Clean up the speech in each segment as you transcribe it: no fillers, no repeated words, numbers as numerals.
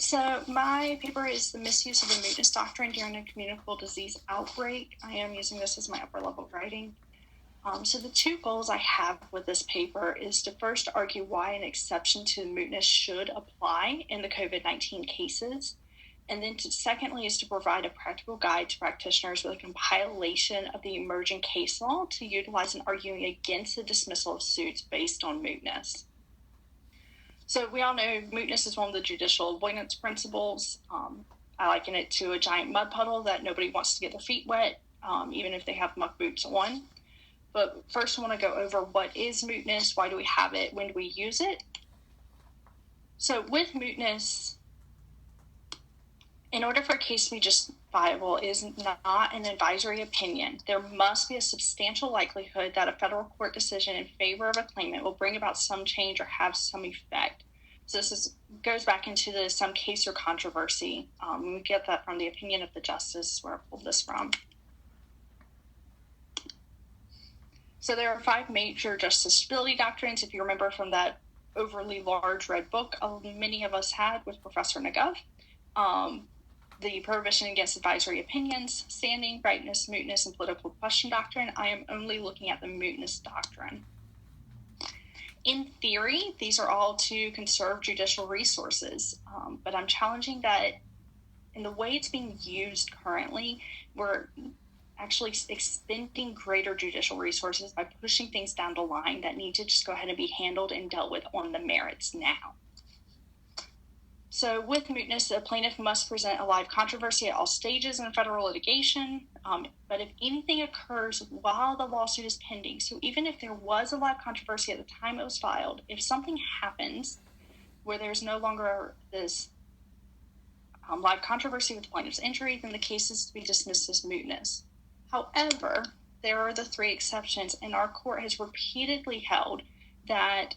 So my paper is the misuse of the mootness doctrine during a communicable disease outbreak. I am using this as my upper level writing. So the two goals I have with this paper is to first argue why an exception to mootness should apply in the COVID-19 cases. And then secondly is to provide a practical guide to practitioners with a compilation of the emerging case law to utilize in arguing against the dismissal of suits based on mootness. So we all know mootness is one of the judicial avoidance principles. I liken it to a giant mud puddle that nobody wants to get their feet wet, even if they have muck boots on. But first I want to go over what is mootness, why do we have it, when do we use it? So with mootness, in order for a case to be justifiable, it is not an advisory opinion. There must be a substantial likelihood that a federal court decision in favor of a claimant will bring about some change or have some effect. So this goes back into the some case or controversy. We get that from the opinion of the justice, where I pulled this from. So there are 5 major justiciability doctrines, if you remember from that overly large red book many of us had with Professor Nagov. The prohibition against advisory opinions, standing, rightness, mootness, and political question doctrine. I am only looking at the mootness doctrine. In theory, these are all to conserve judicial resources, but I'm challenging that in the way it's being used currently, we're actually expending greater judicial resources by pushing things down the line that need to just go ahead and be handled and dealt with on the merits now. So with mootness, a plaintiff must present a live controversy at all stages in federal litigation, but if anything occurs while the lawsuit is pending, so even if there was a live controversy at the time it was filed, if something happens where there's no longer this live controversy with the plaintiff's injury, then the case is to be dismissed as mootness. However, there are the 3 exceptions, and our court has repeatedly held that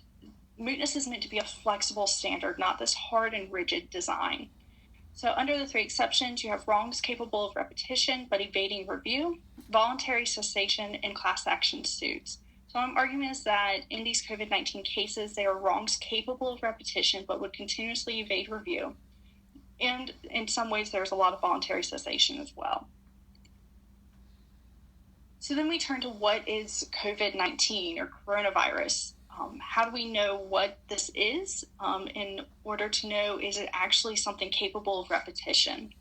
mootness is meant to be a flexible standard, not this hard and rigid design. So under the 3 exceptions, you have wrongs capable of repetition but evading review, voluntary cessation, and class action suits. So I'm arguing is that in these COVID-19 cases, they are wrongs capable of repetition but would continuously evade review. And in some ways, there's a lot of voluntary cessation as well. So then we turn to what is COVID-19 or coronavirus. How do we know what this is in order to know is it actually something capable of repetition?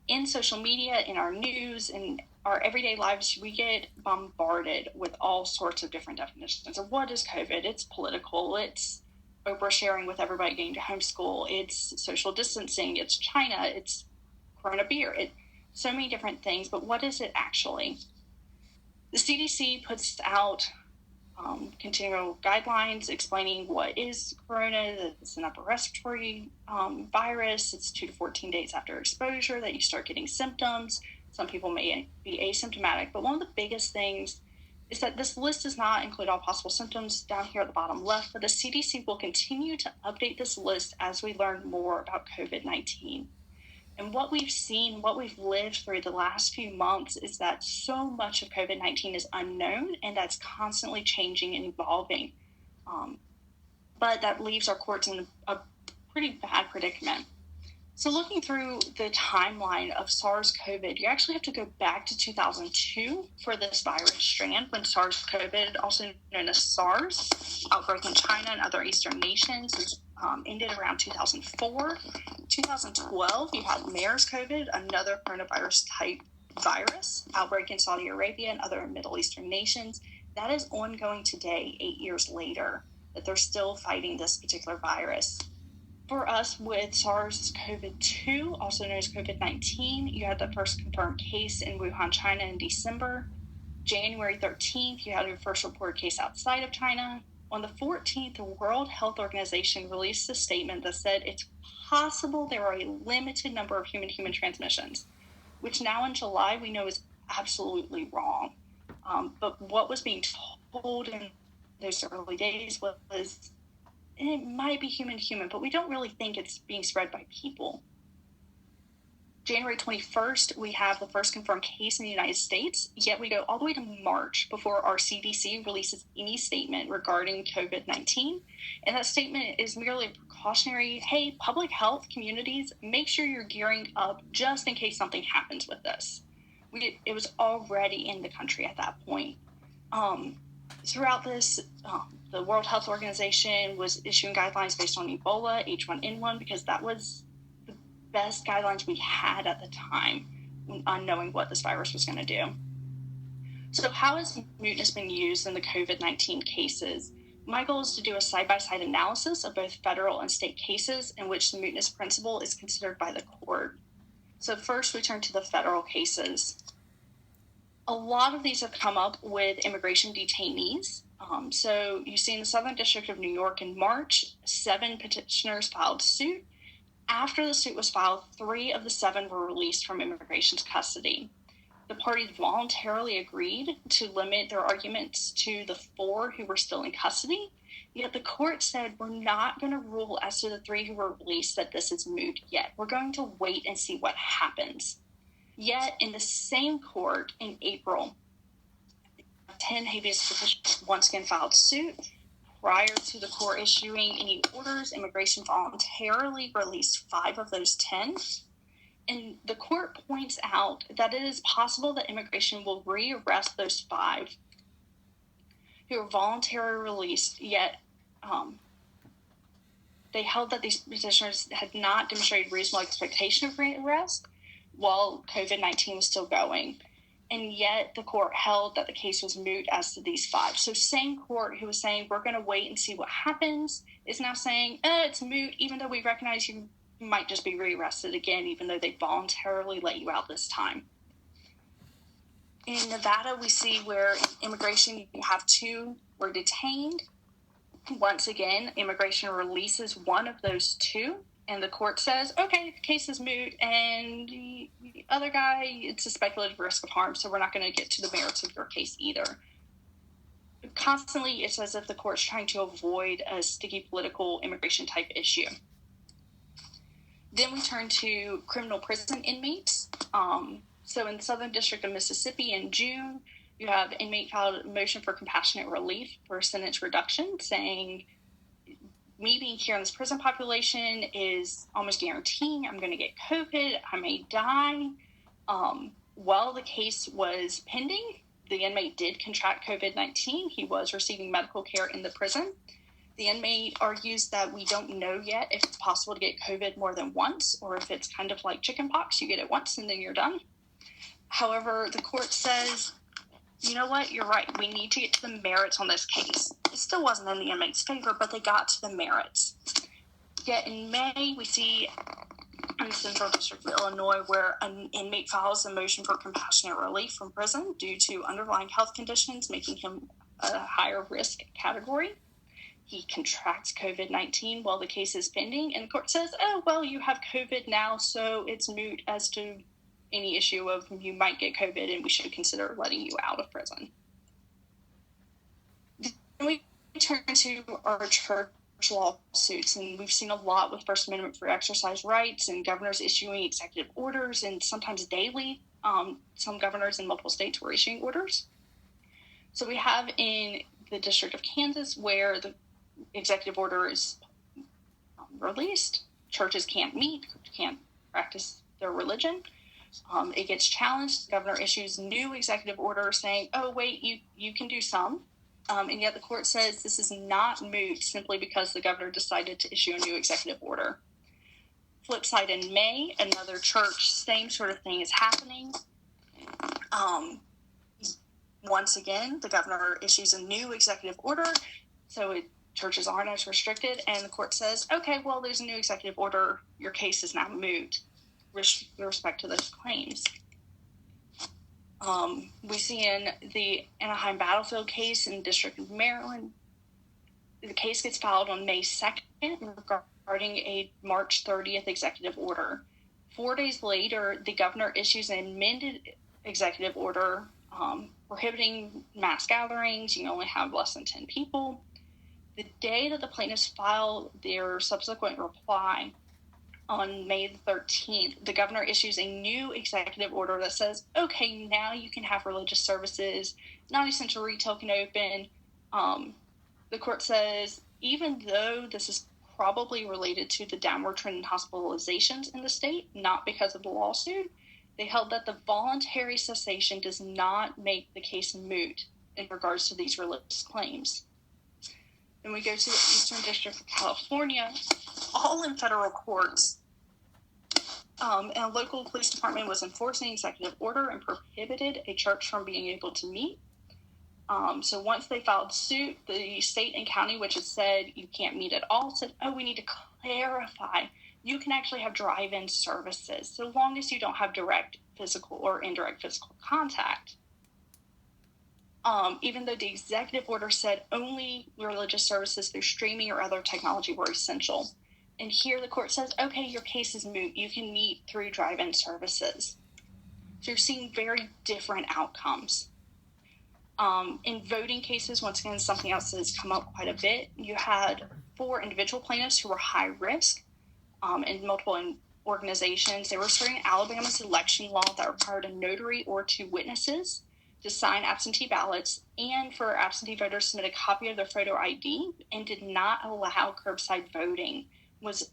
In social media, in our news, in our everyday lives, we get bombarded with all sorts of different definitions of what is COVID. It's political, it's Oprah sharing with everybody getting to homeschool, it's social distancing, it's China, it's Corona beer, so many different things, but what is it actually? The CDC puts out continual guidelines explaining what is corona, that it's an upper respiratory virus. It's 2 to 14 days after exposure that you start getting symptoms. Some people may be asymptomatic, but one of the biggest things is that this list does not include all possible symptoms down here at the bottom left, but the CDC will continue to update this list as we learn more about COVID-19. And what we've seen, what we've lived through the last few months is that so much of COVID-19 is unknown, and that's constantly changing and evolving. But that leaves our courts in a pretty bad predicament. So looking through the timeline of SARS-CoV, you actually have to go back to 2002 for this virus strand, when SARS-CoV, also known as SARS, outbreak in China and other Eastern nations, ended around 2004. 2012, you had MERS-CoV, another coronavirus-type virus, outbreak in Saudi Arabia and other Middle Eastern nations. That is ongoing today, 8 years later, that they're still fighting this particular virus. For us, with SARS-CoV-2, also known as COVID-19, you had the first confirmed case in Wuhan, China in December. January 13th, you had your first reported case outside of China. On the 14th, the World Health Organization released a statement that said it's possible there are a limited number of human-human transmissions, which now in July we know is absolutely wrong. But what was being told in those early days was it might be human-human, but we don't really think it's being spread by people. January 21st, we have the first confirmed case in the United States, yet we go all the way to March before our CDC releases any statement regarding COVID-19. And that statement is merely a precautionary, hey, public health communities, make sure you're gearing up just in case something happens with this. It was already in the country at that point. Throughout this, the World Health Organization was issuing guidelines based on Ebola, H1N1, because that was the best guidelines we had at the time on knowing what this virus was going to do. So how has mootness been used in the COVID-19 cases? My goal is to do a side-by-side analysis of both federal and state cases in which the mootness principle is considered by the court. So first, we turn to the federal cases. A lot of these have come up with immigration detainees. So you see in the Southern District of New York in March, 7 petitioners filed suit. After the suit was filed, 3 of the 7 were released from immigration's custody. The parties voluntarily agreed to limit their arguments to the 4 who were still in custody, yet the court said, we're not going to rule as to the 3 who were released that this is moot yet. We're going to wait and see what happens. Yet, in the same court in April, 10 habeas petitioners once again filed suit. Prior to the court issuing any orders, immigration voluntarily released 5 of those 10. And the court points out that it is possible that immigration will rearrest those 5 who were voluntarily released, yet they held that these petitioners had not demonstrated reasonable expectation of rearrest while COVID-19 was still going. And yet the court held that the case was moot as to these 5. So same court who was saying, we're going to wait and see what happens, is now saying, it's moot, even though we recognize you might just be rearrested again, even though they voluntarily let you out this time. In Nevada, we see where immigration, you have 2 were detained. Once again, immigration releases 1 of those 2. And the court says, okay, the case is moot, and the other guy, it's a speculative risk of harm, so we're not going to get to the merits of your case either. Constantly, it's as if the court's trying to avoid a sticky political immigration type issue. Then we turn to criminal prison inmates. So in the Southern District of Mississippi in June, you have an inmate filed a motion for compassionate relief for sentence reduction, saying, me being here in this prison population is almost guaranteeing I'm going to get COVID. I may die. While the case was pending, the inmate did contract COVID-19. He was receiving medical care in the prison. The inmate argues that we don't know yet if it's possible to get COVID more than once, or if it's kind of like chickenpox, you get it once and then you're done. However, the court says, you know what, you're right. We need to get to the merits on this case. It still wasn't in the inmate's favor, but they got to the merits. Yet in May, we see in the Central District of Illinois where an inmate files a motion for compassionate relief from prison due to underlying health conditions, making him a higher risk category. He contracts COVID-19 while the case is pending, and the court says, oh, well, you have COVID now, so it's moot as to any issue of you might get COVID and we should consider letting you out of prison. Then we turn to our church lawsuits, and we've seen a lot with First Amendment free exercise rights and governors issuing executive orders, and sometimes daily. Some governors in multiple states were issuing orders. So we have in the District of Kansas where the executive order is released, churches can't meet, can't practice their religion. It gets challenged. The governor issues new executive order saying, oh, wait, you can do some. And yet the court says this is not moot simply because the governor decided to issue a new executive order. Flip side, in May, another church, same sort of thing is happening. Once again, the governor issues a new executive order, so churches aren't as restricted, and the court says, okay, well, there's a new executive order. Your case is now moot with respect to those claims. We see in the Anaheim Battlefield case in the District of Maryland, the case gets filed on May 2nd regarding a March 30th executive order. 4 days later, the governor issues an amended executive order prohibiting mass gatherings. You can only have less than 10 people. The day that the plaintiffs file their subsequent reply, on May the 13th, the governor issues a new executive order that says, okay, now you can have religious services, non-essential retail can open. The court says, even though this is probably related to the downward trend in hospitalizations in the state, not because of the lawsuit, they held that the voluntary cessation does not make the case moot in regards to these religious claims. Then we go to the Eastern District of California, all in federal courts. And a local police department was enforcing executive order and prohibited a church from being able to meet. So once they filed suit, the state and county, which had said you can't meet at all, said, oh, we need to clarify. You can actually have drive-in services, so long as you don't have direct physical or indirect physical contact. Even though the executive order said only religious services through streaming or other technology were essential. And here the court says, okay, your case is moot. You can meet through drive-in services. So you're seeing very different outcomes. In voting cases, once again, something else that has come up quite a bit. You had 4 individual plaintiffs who were high risk in multiple organizations. They were asserting Alabama's election law that required a notary or 2 witnesses to sign absentee ballots and for absentee voters to submit a copy of their photo ID, and did not allow curbside voting, was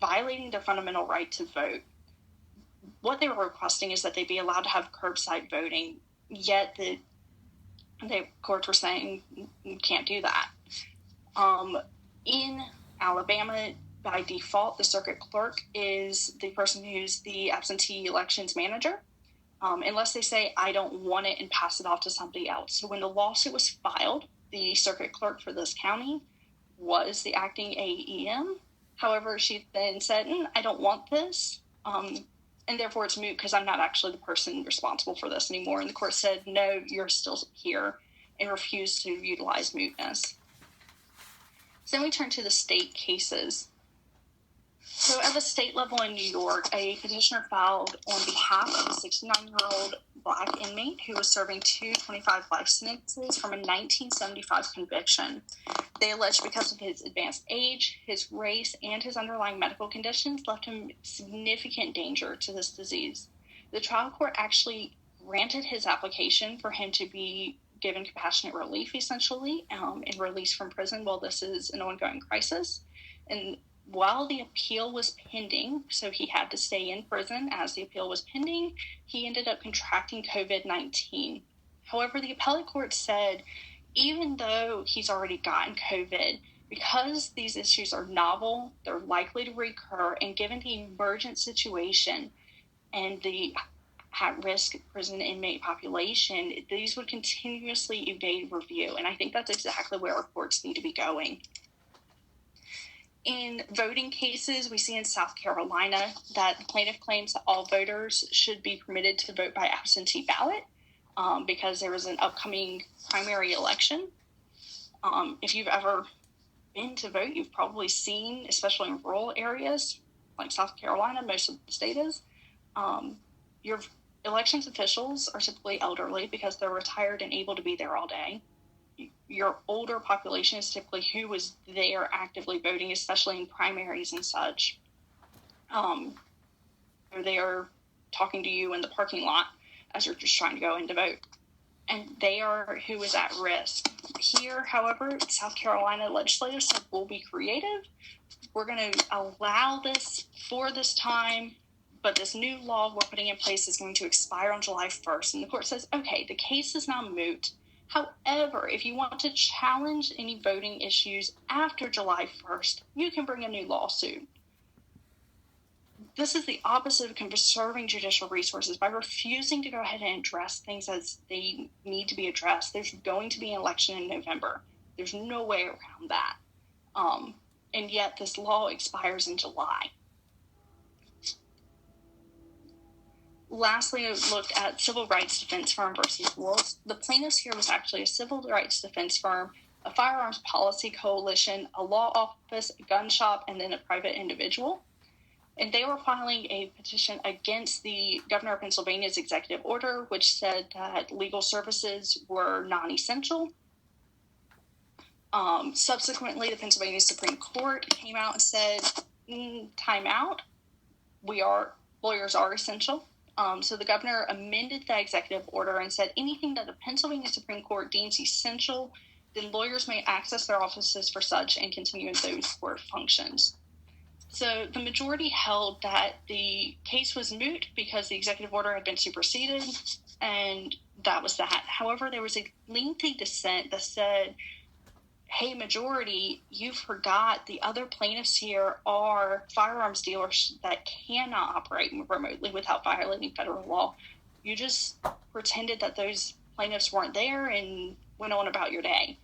violating their fundamental right to vote. What they were requesting is that they be allowed to have curbside voting, yet the courts were saying you can't do that. In Alabama, by default, the circuit clerk is the person who's the absentee elections manager, unless they say, I don't want it, and pass it off to somebody else. So when the lawsuit was filed, the circuit clerk for this county was the acting AEM. However, she then said, I don't want this, and therefore it's moot because I'm not actually the person responsible for this anymore. And the court said, no, you're still here, and refused to utilize mootness. So then we turn to the state cases. So at the state level in New York, a petitioner filed on behalf of a 69-year-old Black inmate who was serving 2 25 life sentences from a 1975 conviction. They alleged because of his advanced age, his race, and his underlying medical conditions left him significant danger to this disease. The trial court actually granted his application for him to be given compassionate relief, essentially, and released from prison while this is an ongoing crisis. And while the appeal was pending, so he had to stay in prison as the appeal was pending, he ended up contracting COVID-19. However, the appellate court said, even though he's already gotten COVID, because these issues are novel, they're likely to recur, and given the emergent situation and the at-risk prison inmate population, these would continuously evade review. And I think that's exactly where our courts need to be going. In voting cases, we see in South Carolina that the plaintiff claims that all voters should be permitted to vote by absentee ballot because there was an upcoming primary election. If you've ever been to vote, you've probably seen, especially in rural areas like South Carolina, most of the state is, your elections officials are typically elderly because they're retired and able to be there all day. Your older population is typically who was there actively voting, especially in primaries and such. Or they are talking to you in the parking lot as you're just trying to go in to vote. And they are who is at risk. Here, however, South Carolina legislators said, we'll be creative. We're going to allow this for this time, but this new law we're putting in place is going to expire on July 1st. And the court says, okay, the case is now moot. However, if you want to challenge any voting issues after July 1st, you can bring a new lawsuit. This is the opposite of conserving judicial resources. By refusing to go ahead and address things as they need to be addressed, there's going to be an election in November. There's no way around that. And yet this law expires in July. Lastly, I looked at civil rights defense firm versus Wolves. The plaintiffs here was actually a civil rights defense firm, a firearms policy coalition, a law office, a gun shop, and then a private individual. And they were filing a petition against the governor of Pennsylvania's executive order, which said that legal services were non-essential. Subsequently, the Pennsylvania Supreme Court came out and said, time out. lawyers are essential. So the governor amended the executive order and said anything that the Pennsylvania Supreme Court deems essential, then lawyers may access their offices for such and continue in those court functions. So the majority held that the case was moot because the executive order had been superseded, and that was that. However, there was a lengthy dissent that said, hey, majority, you forgot the other plaintiffs here are firearms dealers that cannot operate remotely without violating federal law. You just pretended that those plaintiffs weren't there and went on about your day,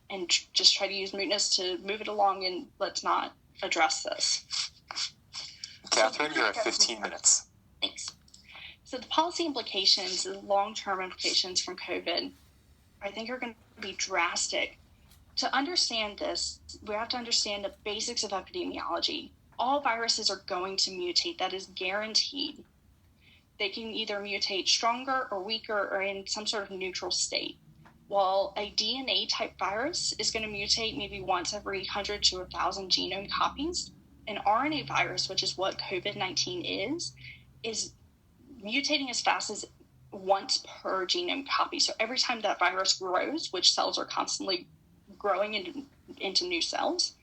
and just try to use mootness to move it along, and let's not address this. Catherine, you have 15 minutes. Thanks. So the policy implications, the long-term implications from COVID, I think are going to be drastic. To understand this, we have to understand the basics of epidemiology. All viruses are going to mutate. That is guaranteed. They can either mutate stronger or weaker or in some sort of neutral state. While a DNA-type virus is going to mutate maybe once every 100 to 1,000 genome copies, an RNA virus, which is what COVID-19 is mutating as fast as once per genome copy. So every time that virus grows, which cells are constantly growing into new cells,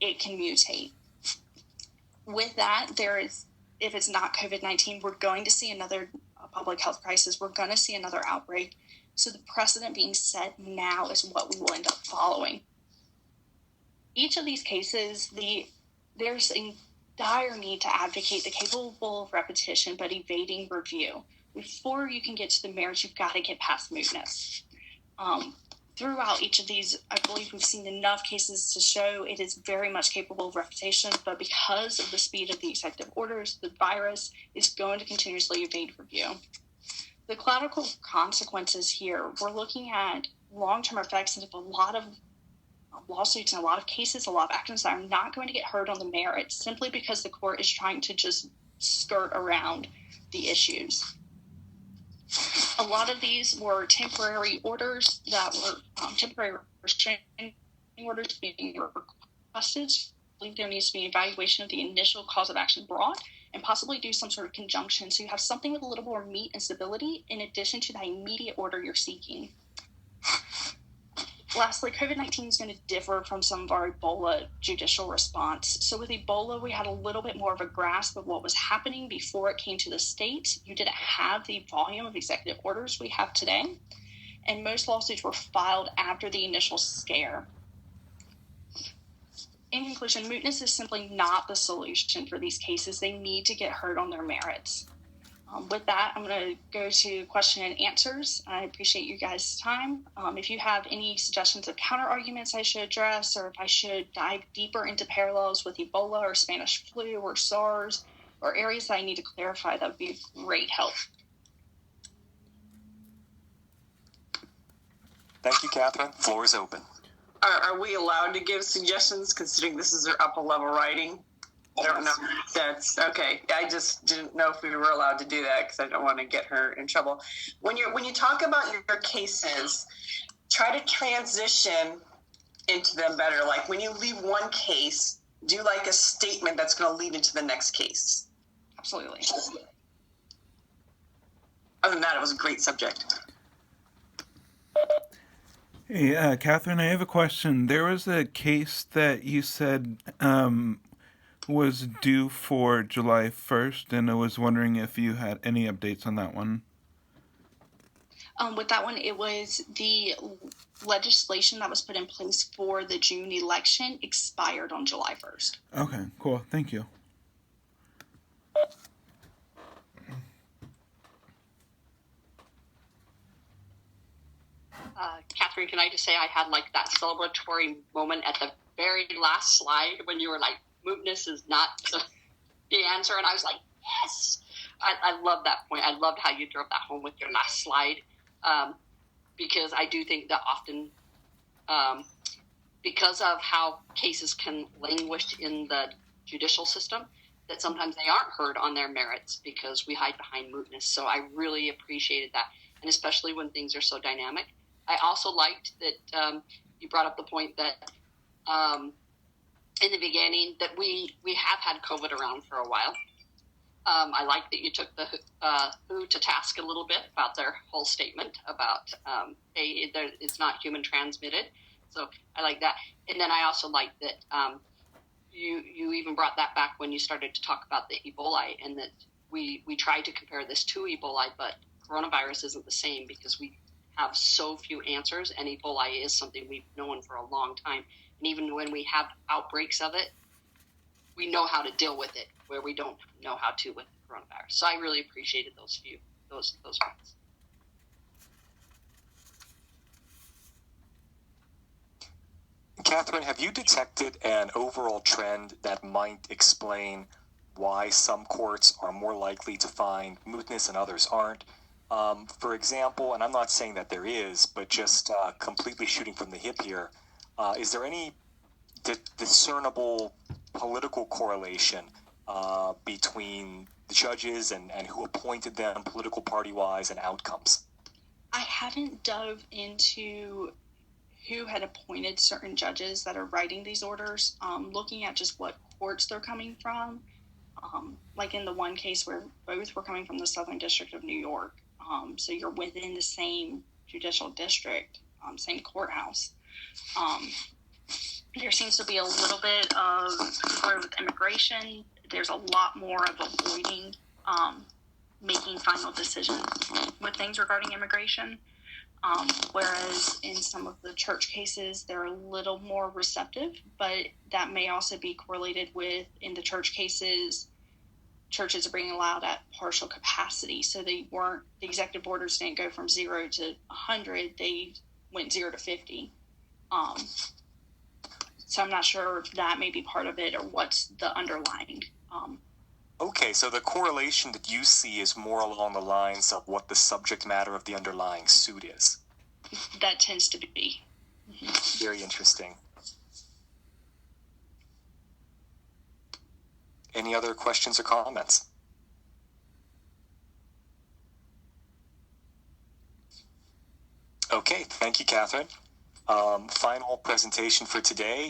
it can mutate. With that, if it's not COVID-19, we're going to see another public health crisis. We're going to see another outbreak. So the precedent being set now is what we will end up following. Each of these cases, there's a dire need to advocate the capable of repetition but evading review. Before you can get to the merits, you've got to get past mootness. Throughout each of these, I believe we've seen enough cases to show it is very much capable of repetition, but because of the speed of the executive orders, the virus is going to continuously evade review. The collateral consequences here, we're looking at long-term effects of a lot of lawsuits and a lot of cases, a lot of actions that are not going to get heard on the merits simply because the court is trying to just skirt around the issues. A lot of these were temporary orders that were temporary restraining orders being requested. I believe there needs to be an evaluation of the initial cause of action brought and possibly do some sort of conjunction so you have something with a little more meat and stability in addition to the immediate order you're seeking. Lastly, COVID-19 is going to differ from some of our Ebola judicial response. So with Ebola, we had a little bit more of a grasp of what was happening before it came to the state. You didn't have the volume of executive orders we have today. And most lawsuits were filed after the initial scare. In conclusion, mootness is simply not the solution for these cases. They need to get heard on their merits. With that, I'm going to go to question and answers. I appreciate you guys' time. If you have any suggestions of counter arguments I should address, or if I should dive deeper into parallels with Ebola or Spanish flu or SARS, or areas that I need to clarify, that would be a great help. Thank you, Catherine. Floor is open. Are we allowed to give suggestions, considering this is their upper-level writing? I don't know. That's okay. I just didn't know if we were allowed to do that because I don't want to get her in trouble. When you talk about your cases, try to transition into them better. Like when you leave one case, do like a statement that's going to lead into the next case. Absolutely. Other than that, it was a great subject. Hey, Catherine, I have a question. There was a case that you said was due for July 1st, and I was wondering if you had any updates on that one. With that one, it was the legislation that was put in place for the June election expired on July 1st. Okay, cool. Thank you. Catherine, can I just say I had like that celebratory moment at the very last slide when you were like, mootness is not the answer. And I was like, yes, I love that point. I loved how you drove that home with your last slide. Because I do think that often, because of how cases can languish in the judicial system, that sometimes they aren't heard on their merits because we hide behind mootness. So I really appreciated that. And especially when things are so dynamic. I also liked that you brought up the point that in the beginning that we have had COVID around for a while. I like that you took the WHO to task a little bit about their whole statement about it's not human transmitted. So I like that. And then I also like that you even brought that back when you started to talk about the Ebola, and that we tried to compare this to Ebola, but coronavirus isn't the same because we have so few answers, and Ebola is something we've known for a long time. And even when we have outbreaks of it, we know how to deal with it, where we don't know how to with coronavirus. So I really appreciated those points. Catherine, have you detected an overall trend that might explain why some courts are more likely to find mootness and others aren't? For example, and I'm not saying that there is, but just completely shooting from the hip here, is there any discernible political correlation between the judges and who appointed them, political party-wise, and outcomes? I haven't dove into who had appointed certain judges that are writing these orders, looking at just what courts they're coming from. Like in the one case where both were coming from the Southern District of New York. So you're within the same judicial district, same courthouse. There seems to be a little bit of, with immigration, there's a lot more of avoiding making final decisions with things regarding immigration. Whereas in some of the church cases, they're a little more receptive, but that may also be correlated with, in the church cases, churches are being allowed at partial capacity. So the executive orders didn't go from 0 to 100, they went 0 to 50. So I'm not sure if that may be part of it or what's the underlying. Okay, so the correlation that you see is more along the lines of what the subject matter of the underlying suit is. That tends to be. Very interesting. Any other questions or comments? Okay, thank you, Catherine. Final presentation for today